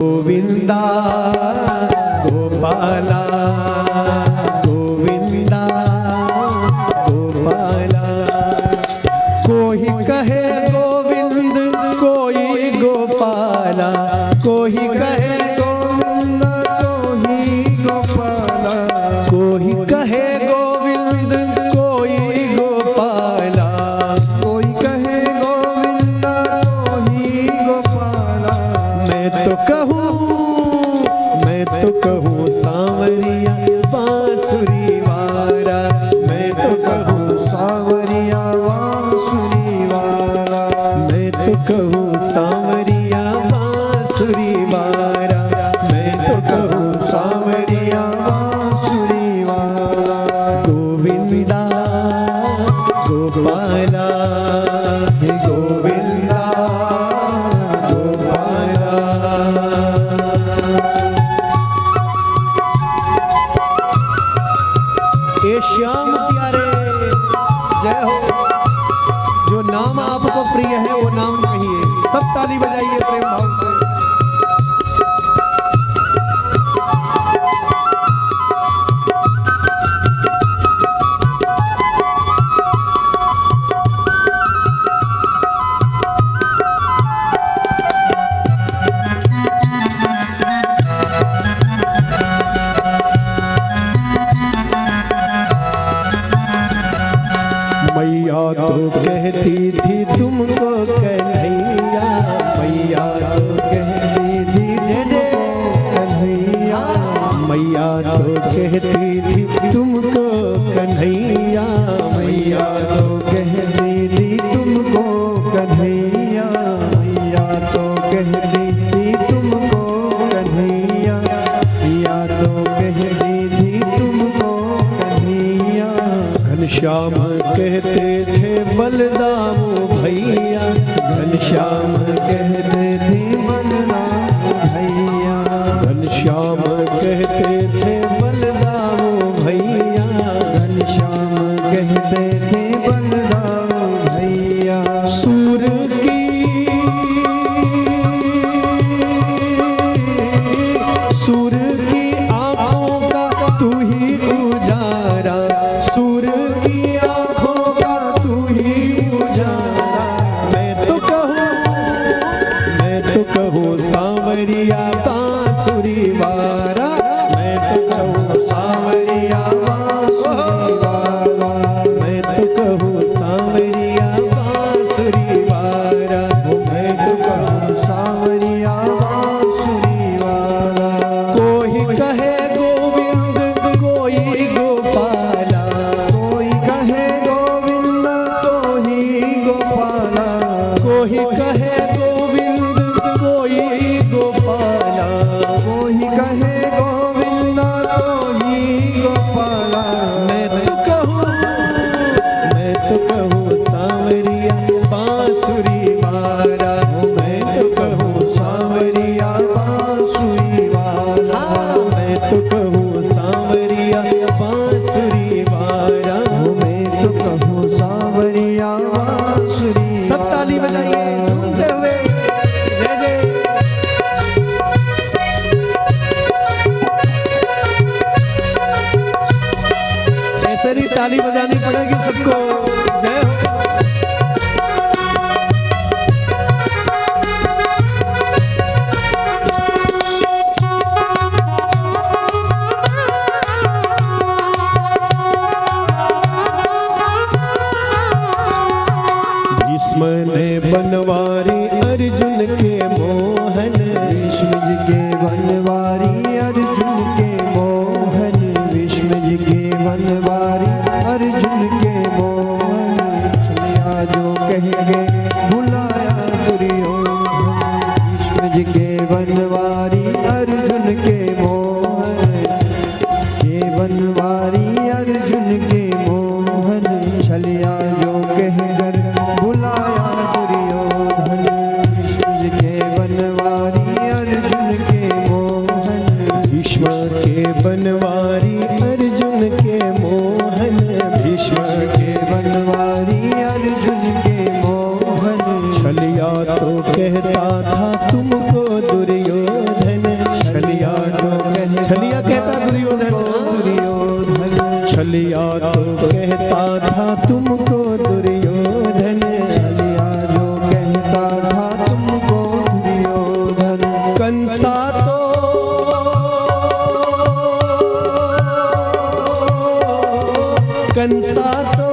गोविंदा गोपाला गोविंदा गोपाला। कोई कहे गोविंद कोई गोपाला, कोई कहे गोविंद कोई गोपाला, कोई कहे गोविंद कोई गोपाला, कोई कहे गोविंद कोई गोपाला। मैं तो कहूँ सांवरिया बांसुरी वारा, मैं तो कहूँ सांवरिया बांसुरी वाला, मैं तो कहूँ सांवरिया बांसुरी वारा, मैं तो कहूँ सांवरिया बांसुरी वाला। गोविंदा गोपाला हे गोविंदा गोपाला। ये श्याम प्यारे जय हो। जो नाम आपको प्रिय है वो नाम कहिए, सब ताली बजाइए प्रेम भाव से। मैया तो कहती थी तुमको कन्हैया, मैया तो कहती थी जय जय कन्हैया, मैया तो कहती थी तुमको कन्हैया, मैया तो कहती थी तुमको कन्हैया, मैया तो कहती थी तुमको कन्हैया, मैया तो कहती थी तुमको कन्हैया। घनश्याम कहते थे बलदाम भैया, घनश्याम कहते थे बलराम भैया, घनश्याम कहते थे बलदाम भैया, घनश्याम कहते थे बलराम भैया। सूर की आंखों का तू ही उजारा, सूर की आंखों का तू ही उजारा। मैं तो कहूँ सांवरिया बांसुरी वारा, मैं तो कहूँ सांवरिया बांसुरी वाला, मैं तो कहूँ सांवरिया बांसुरी वारा, मैं तो कहूँ सांवरिया बांसुरी वाला। कोई कहे गोविंद कोई गोपाला, कोई कहे गोविंद कोई गोपाला, कोई कहे गोविंद कोई गोपाला, कोई कहे गोविंद कोई गोपाला। मैं तो कहूँ सांवरिया बांसुरी वारा, मैं तो कहूँ सांवरिया बांसुरी वाला, मैं तो कहूँ सांवरिया बांसुरी वारा। मैं तो कहूँ सांवरिया बांसुरी। सब ताली बजाइए झूमते हुए जय जय। ऐसे ही ताली बजानी पड़ेगी सबको। जय हो। भीष्म ने बनवारी अर्जुन के मोहन, विष्णु जी के बनवारी अर्जुन के मोहन, विष्णु जी के बनवारी अर्जुन के मोहन। सुनिया जो कहेंगे बुलाया दुर्योधन, विष्णु जी के बनवारी अर्जुन के मोहन, के बनवारी अर्जुन के मोहन। छलिया जो कहकर बुलाया दुर्योधन, विष्णु जी के बनवारी अर्जुन के मोहन। भीष्म के बनवारी अर्जुन के मोहन, भीष्म के बनवारी अर्जुन के मोहन। छलिया तो कहता था तुमको दुर्योधन, छलिया तो कहता था तुमको दुर्योधन, छलिया जो कहता था तुमको दुर्योधन। कंसा तो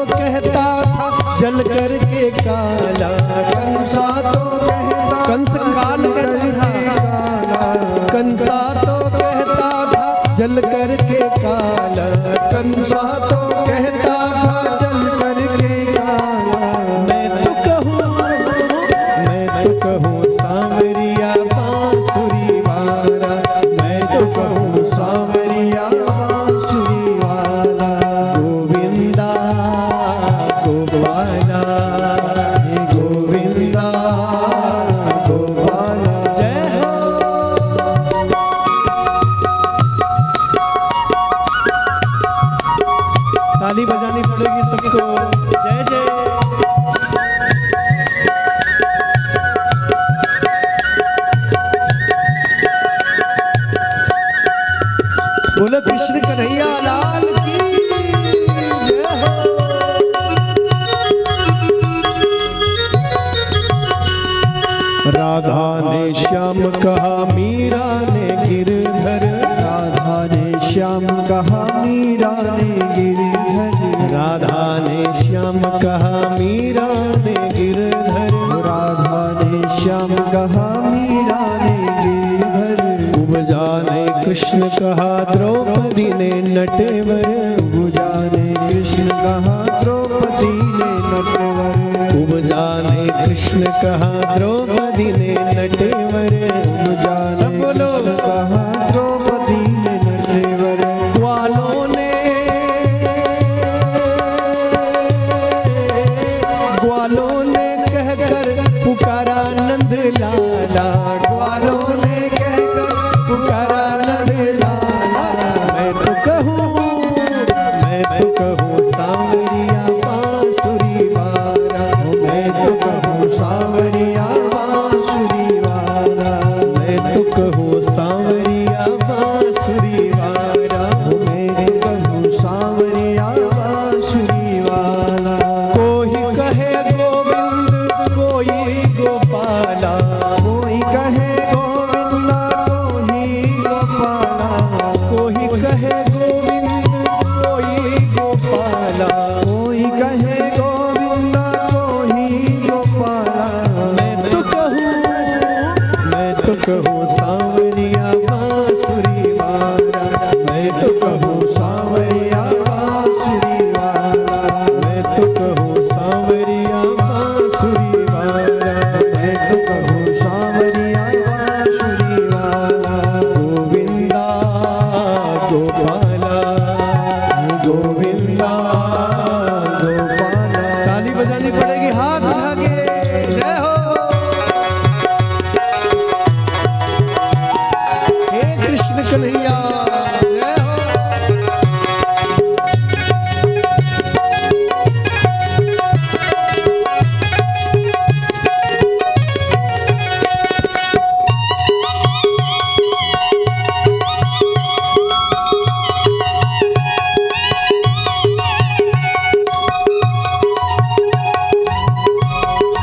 कहता था जल करके काला, कंसा तो कहता कंस काल कहता था, कंसा तो कहता था जल करके काला, कंसा तो कहता था जल करके काला। मैं तो कहूँ सांवरिया बांसुरी वाला, मैं तो कहूँ सांवरिया बांसुरी वाला। गोविंदा गोपाला, हे गोविंदा गोपाला। जय हो। ताली बजानी पड़ेगी सबको, जय जय। बोलो कृष्ण कन्हैया लाल की जय हो। राधा ने श्याम कहा मीरा ने गिरधर, राधा ने श्याम कहा मीरा ने गिरधर। राधा ने श्याम कहा मीरा ने गिरधर, राधा ने श्याम कहा मीरा ने गिरधर। उपजा ने कृष्ण कहा द्रौपदी ने नटवर, पूजा ने कृष्ण कहा द्रौपदी ने नटवर। उपजा ने कृष्ण कहा द्रौपदी ने नटवर, पूजा सब ने बोलो। कृष्ण कहा द्रौपदी ने नटवर। ग्वालों ने कहकर पुकारा नंद लाला, ग्वालों ने कहकर पुकारा नंद लाला। मैं तो कहूँ सांवरिया बांसुरी वाला, मैं तो कहूँ सांवरिया बांसुरी वाला। मैं तो कहूँ सांवरिया बांसुरी वाला। मैं तो कहूँ सांवरिया बांसुरी वाला। कोई कहे गोविंद कोई गोपाला, कोई कहे गोविंदा कोई गोपाला। कोई कहे गोविंद कोई गोपाला, कोई कहे गोविंदा कोई गोपाला। मैं तो कहूँ सांवरिया बांसुरी वाला, मैं तो कहूँ सांवरिया बांसुरी वाला। मैं तो कहूँ सांवरिया बांसुरी वाला। मैं तो कहूँ सांवरिया बांसुरी वाला। गोविंदा गोपाला, गोविंदा गोपाला। ताली बजानी पड़ेगी हाथ उठा के, जय हो। हे कृष्ण कन्हैया जय हो।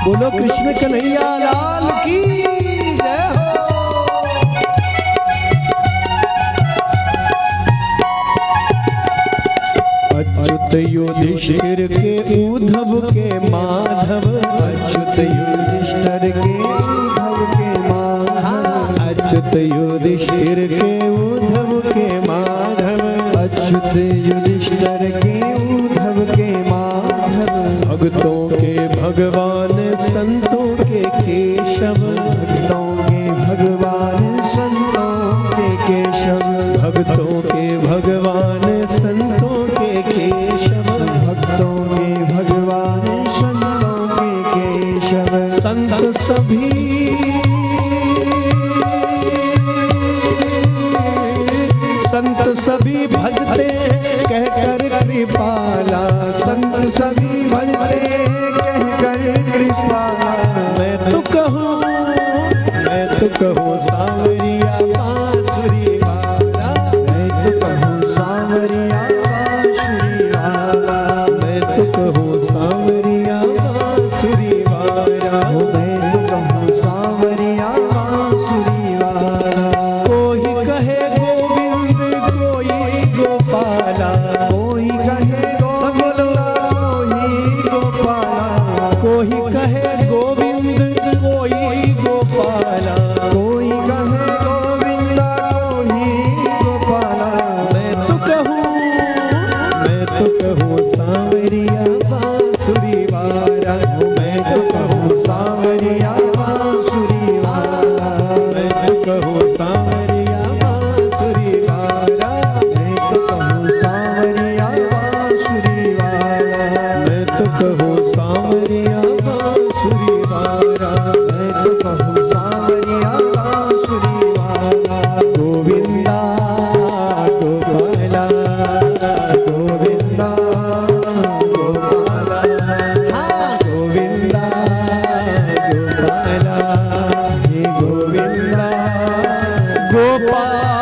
बोलो कृष्ण कन्हैया लाल की जय हो। अच्युत युधिष्ठिर के उद्धव के माधव, अच्युत युधिष्ठिर के उद्धव के माधव। अच्युत युधिष्ठिर के उद्धव के माधव, अच्युत युधिष्ठिर के उद्धव के माधव। भक्तों के भगवान संतों के केशव, भक्तों के भगवान संतों के केशव। भक्तों के भगवान संतों के केशव, भक्तों के भगवान संतों के केशव। संत सभी संत सभी भजते कहकर कृपाला, संत सभी भजते कहकर कृपाला। मैं तो कहूँ सांवरिया बांसुरी वाला, मैं तो कहूँ सांवरिया बांसुरी वाला। गोपाल